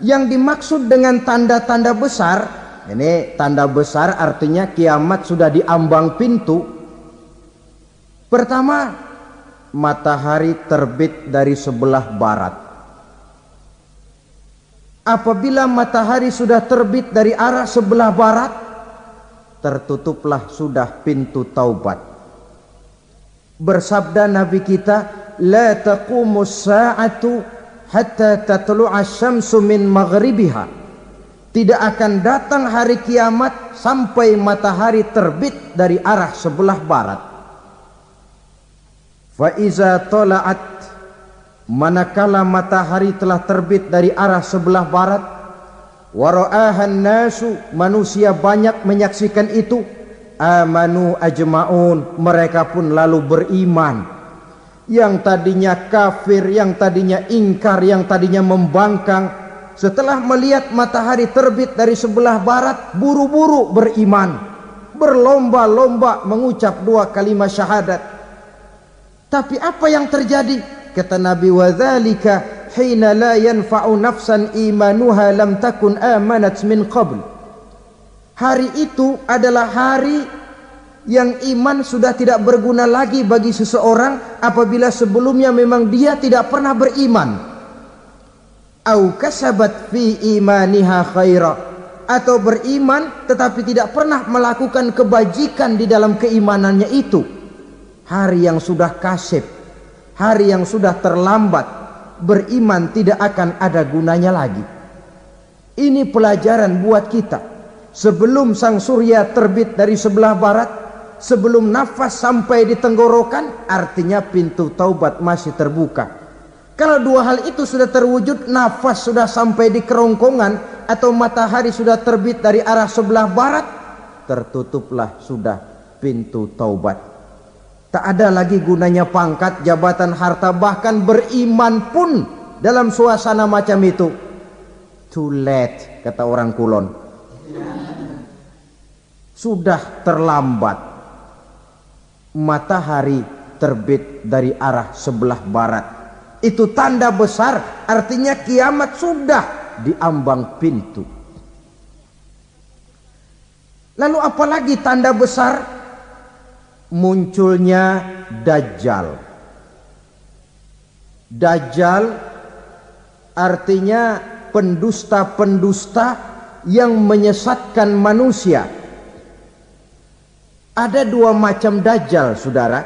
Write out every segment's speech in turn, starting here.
Yang dimaksud dengan tanda-tanda besar, ini tanda besar artinya kiamat sudah diambang pintu. Pertama, matahari terbit dari sebelah barat. Apabila matahari sudah terbit dari arah sebelah barat, tertutuplah sudah pintu taubat. Bersabda Nabi kita, la taqumus sa'atu hatta tatlu'a syamsu min maghribiha. Tidak akan datang hari kiamat sampai matahari terbit dari arah sebelah barat. Fa iza tala'at, manakala matahari telah terbit dari arah sebelah barat, wara'ahan nasu, manusia banyak menyaksikan itu, amanu ajma'un, mereka pun lalu beriman. Yang tadinya kafir, yang tadinya ingkar, yang tadinya membangkang, setelah melihat matahari terbit dari sebelah barat, buru-buru beriman, berlomba-lomba mengucap 2 kalimat syahadat. Tapi apa yang terjadi? Kata Nabi, wadzalika hina la yanfa'u nafsan imanuha lam takun amanat min qabl. Hari itu adalah hari yang iman sudah tidak berguna lagi bagi seseorang apabila sebelumnya memang dia tidak pernah beriman. Au kasabat fi imaniha khaira, atau beriman tetapi tidak pernah melakukan kebajikan di dalam keimanannya itu. Hari yang sudah kasib, hari yang sudah terlambat, beriman tidak akan ada gunanya lagi. Ini pelajaran buat kita. Sebelum sang surya terbit dari sebelah barat, sebelum nafas sampai di tenggorokan, artinya pintu taubat masih terbuka. Kalau 2 hal itu sudah terwujud, nafas sudah sampai di kerongkongan atau matahari sudah terbit dari arah sebelah barat, tertutuplah sudah pintu taubat. Tak ada lagi gunanya pangkat, jabatan, harta, bahkan beriman pun dalam suasana macam itu. Too late, kata orang Kulon. Sudah terlambat. Matahari terbit dari arah sebelah barat. Itu tanda besar, artinya kiamat sudah diambang pintu. Lalu apalagi tanda besar? Munculnya Dajjal. Dajjal artinya pendusta-pendusta yang menyesatkan manusia. Ada 2 macam Dajjal, saudara.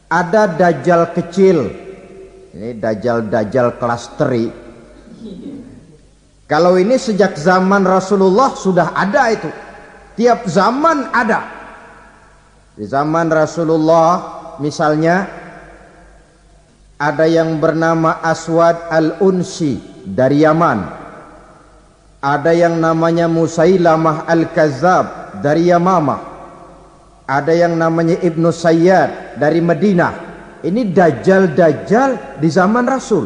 Ada Dajjal kecil. Ini Dajjal kelas teri. Kalau ini sejak zaman Rasulullah sudah ada itu. Tiap zaman ada. Di zaman Rasulullah misalnya ada yang bernama Aswad al-Unsi dari Yaman. Ada yang namanya Musailamah al-Kazzab dari Yamamah. Ada yang namanya Ibnu Sayyad dari Madinah. Ini Dajjal-Dajjal di zaman Rasul.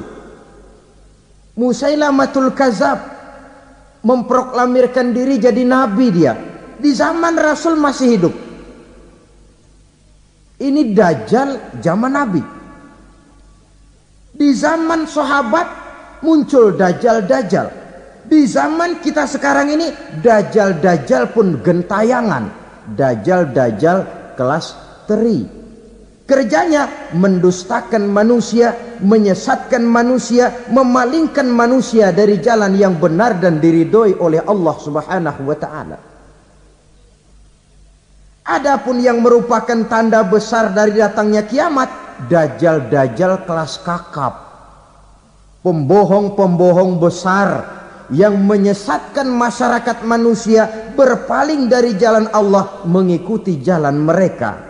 Musailamatul Kazzab memproklamirkan diri jadi nabi dia. Di zaman Rasul masih hidup. Ini Dajjal zaman Nabi. Di zaman sahabat muncul Dajjal-Dajjal. Di zaman kita sekarang ini Dajjal-Dajjal pun gentayangan. Dajjal-Dajjal kelas teri. Kerjanya mendustakan manusia, menyesatkan manusia, memalingkan manusia dari jalan yang benar dan diridhoi oleh Allah Subhanahu wa ta'ala. Adapun yang merupakan tanda besar dari datangnya kiamat, Dajjal-Dajjal kelas kakap. Pembohong-pembohong besar yang menyesatkan masyarakat manusia berpaling dari jalan Allah mengikuti jalan mereka.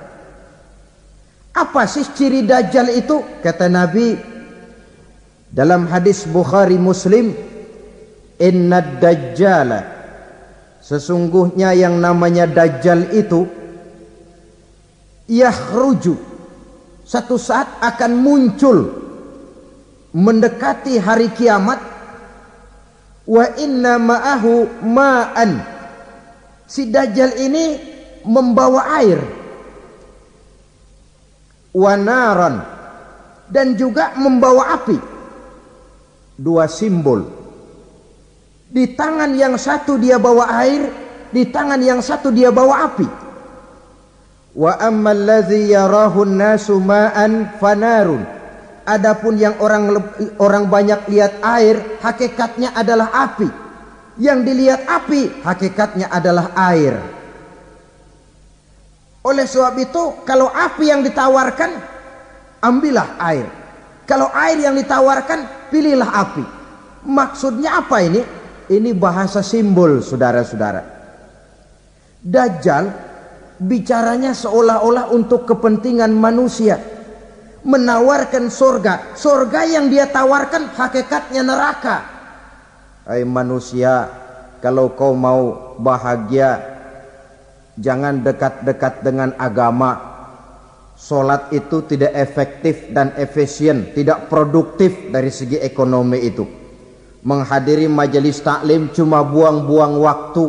Apa sih ciri Dajjal itu? Kata Nabi dalam hadis Bukhari Muslim, Innad Dajjala, sesungguhnya yang namanya Dajjal itu yakhruju, satu saat akan muncul mendekati hari kiamat. Wa inna ma'ahu ma'an, si Dajjal ini membawa air. Wa naran, dan juga membawa api. 2 simbol. Di tangan yang satu dia bawa air, di tangan yang satu dia bawa api. Wa ammal ladzi yarahu an-nasu ma'an fanarun. Adapun yang orang banyak lihat air, hakikatnya adalah api. Yang dilihat api, hakikatnya adalah air. Oleh sebab itu, kalau api yang ditawarkan, ambillah air. Kalau air yang ditawarkan, pilihlah api. Maksudnya apa ini? Ini bahasa simbol, saudara-saudara. Dajjal bicaranya seolah-olah untuk kepentingan manusia, menawarkan surga. Surga yang dia tawarkan hakikatnya neraka. Hai manusia, kalau kau mau bahagia, jangan dekat-dekat dengan agama. Solat itu tidak efektif dan efisien, tidak produktif dari segi ekonomi itu. Menghadiri majelis taklim cuma buang-buang waktu.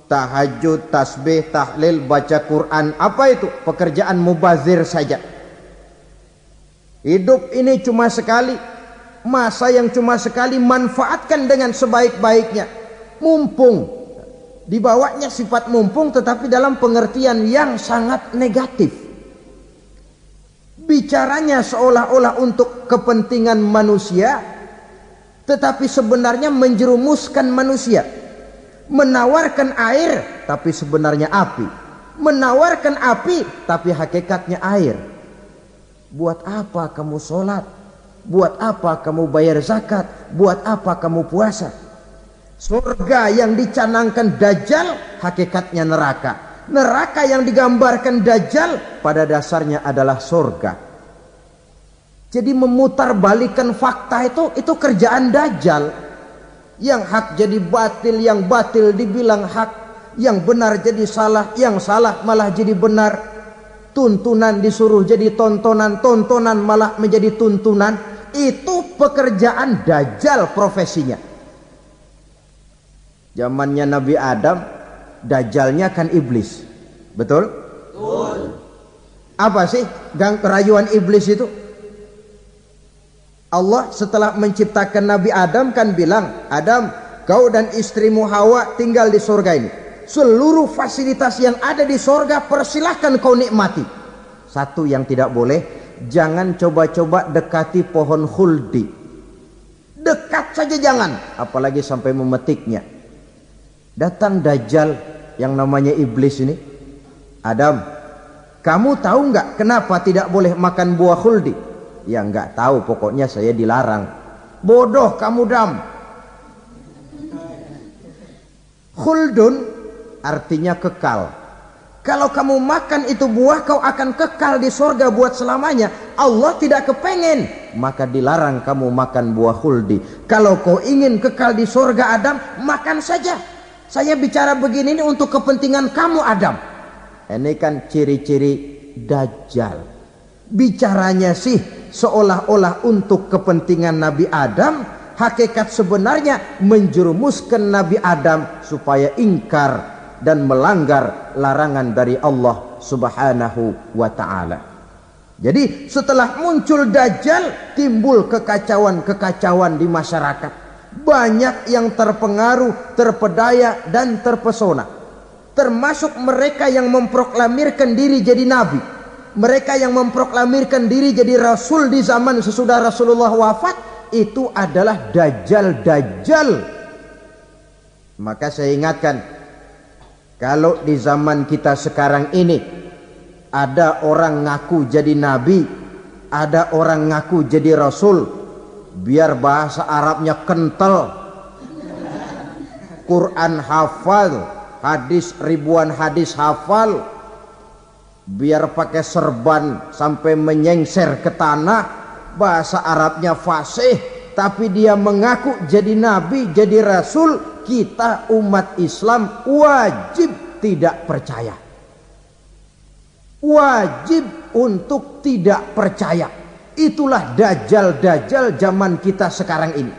Tahajud, tasbih, tahlil, baca Quran, apa itu? Pekerjaan mubazir saja. Hidup ini cuma sekali, masa yang cuma sekali, manfaatkan dengan sebaik-baiknya. Mumpung, dibawanya sifat mumpung tetapi dalam pengertian yang sangat negatif. Bicaranya seolah-olah untuk kepentingan manusia, tetapi sebenarnya menjerumuskan manusia. Menawarkan air tapi sebenarnya api, menawarkan api tapi hakikatnya air. Buat apa kamu sholat? Buat apa kamu bayar zakat? Buat apa kamu puasa? Surga yang dicanangkan Dajjal hakikatnya neraka. Neraka yang digambarkan Dajjal pada dasarnya adalah surga. Jadi memutarbalikkan fakta itu kerjaan Dajjal. Yang hak jadi batil, yang batil dibilang hak, yang benar jadi salah, yang salah malah jadi benar. Tuntunan disuruh jadi tontonan, tontonan malah menjadi tuntunan. Itu pekerjaan Dajjal profesinya. Zamannya Nabi Adam, Dajjalnya kan iblis. Betul? Betul. Apa sih rayuan iblis itu? Allah setelah menciptakan Nabi Adam kan bilang, Adam, kau dan istrimu Hawa tinggal di surga ini. Seluruh fasilitas yang ada di surga persilahkan kau nikmati. Satu yang tidak boleh, jangan coba-coba dekati pohon khuldi. Dekat saja jangan, apalagi sampai memetiknya. Datang Dajjal yang namanya iblis ini. Adam, kamu tahu nggak kenapa tidak boleh makan buah khuldi? Ya nggak tahu, pokoknya saya dilarang. Bodoh kamu Dam. Khuldun artinya kekal. Kalau kamu makan itu buah, kau akan kekal di surga buat selamanya. Allah tidak kepengen, maka dilarang kamu makan buah khuldi. Kalau kau ingin kekal di surga Adam, makan saja. Saya bicara begini ini untuk kepentingan kamu Adam. Ini kan ciri-ciri Dajjal. Bicaranya sih seolah-olah untuk kepentingan Nabi Adam, hakikat sebenarnya menjerumuskan Nabi Adam supaya ingkar dan melanggar larangan dari Allah Subhanahu wa ta'ala. Jadi setelah muncul Dajjal, timbul kekacauan-kekacauan di masyarakat. Banyak yang terpengaruh, terpedaya dan terpesona. Termasuk mereka yang memproklamirkan diri jadi nabi. Mereka yang memproklamirkan diri jadi rasul di zaman sesudah Rasulullah wafat, itu adalah Dajjal-Dajjal. Maka saya ingatkan, kalau di zaman kita sekarang ini ada orang ngaku jadi nabi, ada orang ngaku jadi rasul, biar bahasa Arabnya kental, Quran hafal, hadis ribuan hadis hafal, biar pakai serban sampai menyengser ke tanah, bahasa Arabnya fasih, tapi dia mengaku jadi nabi, jadi rasul, kita umat Islam wajib tidak percaya. Wajib untuk tidak percaya. Itulah Dajjal-Dajjal zaman kita sekarang ini.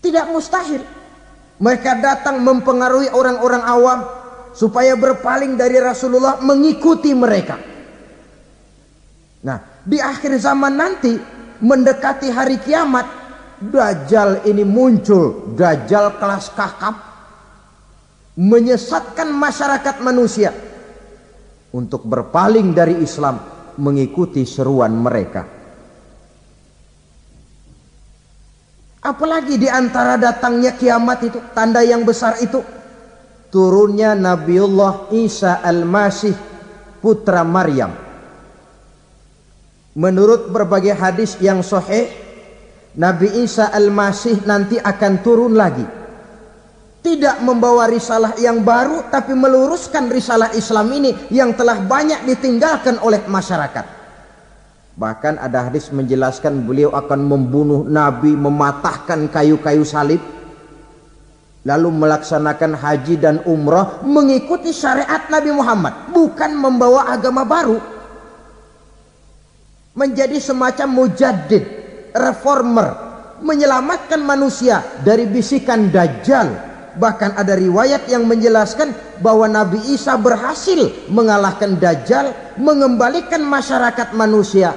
Tidak mustahil mereka datang mempengaruhi orang-orang awam supaya berpaling dari Rasulullah, mengikuti mereka. Nah, di akhir zaman nanti, mendekati hari kiamat, Dajjal ini muncul, Dajjal kelas kakap, menyesatkan masyarakat manusia untuk berpaling dari Islam, mengikuti seruan mereka. Apalagi di antara datangnya kiamat itu, tanda yang besar itu, turunnya Nabiullah Isa Al-Masih, putra Maryam. Menurut berbagai hadis yang sahih, Nabi Isa Al-Masih nanti akan turun lagi, tidak membawa risalah yang baru, tapi meluruskan risalah Islam ini yang telah banyak ditinggalkan oleh masyarakat. Bahkan ada hadis menjelaskan beliau akan membunuh Nabi, mematahkan kayu-kayu salib, lalu melaksanakan haji dan umrah mengikuti syariat Nabi Muhammad, bukan membawa agama baru. Menjadi semacam mujaddid, reformer, menyelamatkan manusia dari bisikan Dajjal. Bahkan ada riwayat yang menjelaskan bahwa Nabi Isa berhasil mengalahkan Dajjal, mengembalikan masyarakat manusia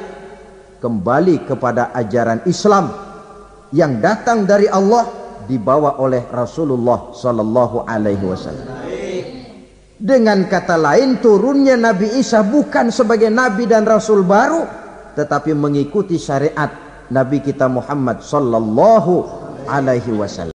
kembali kepada ajaran Islam yang datang dari Allah, dibawa oleh Rasulullah Sallallahu Alaihi Wasallam. Dengan kata lain, turunnya Nabi Isa bukan sebagai Nabi dan Rasul baru, tetapi mengikuti syariat Nabi kita Muhammad Sallallahu Alaihi Wasallam.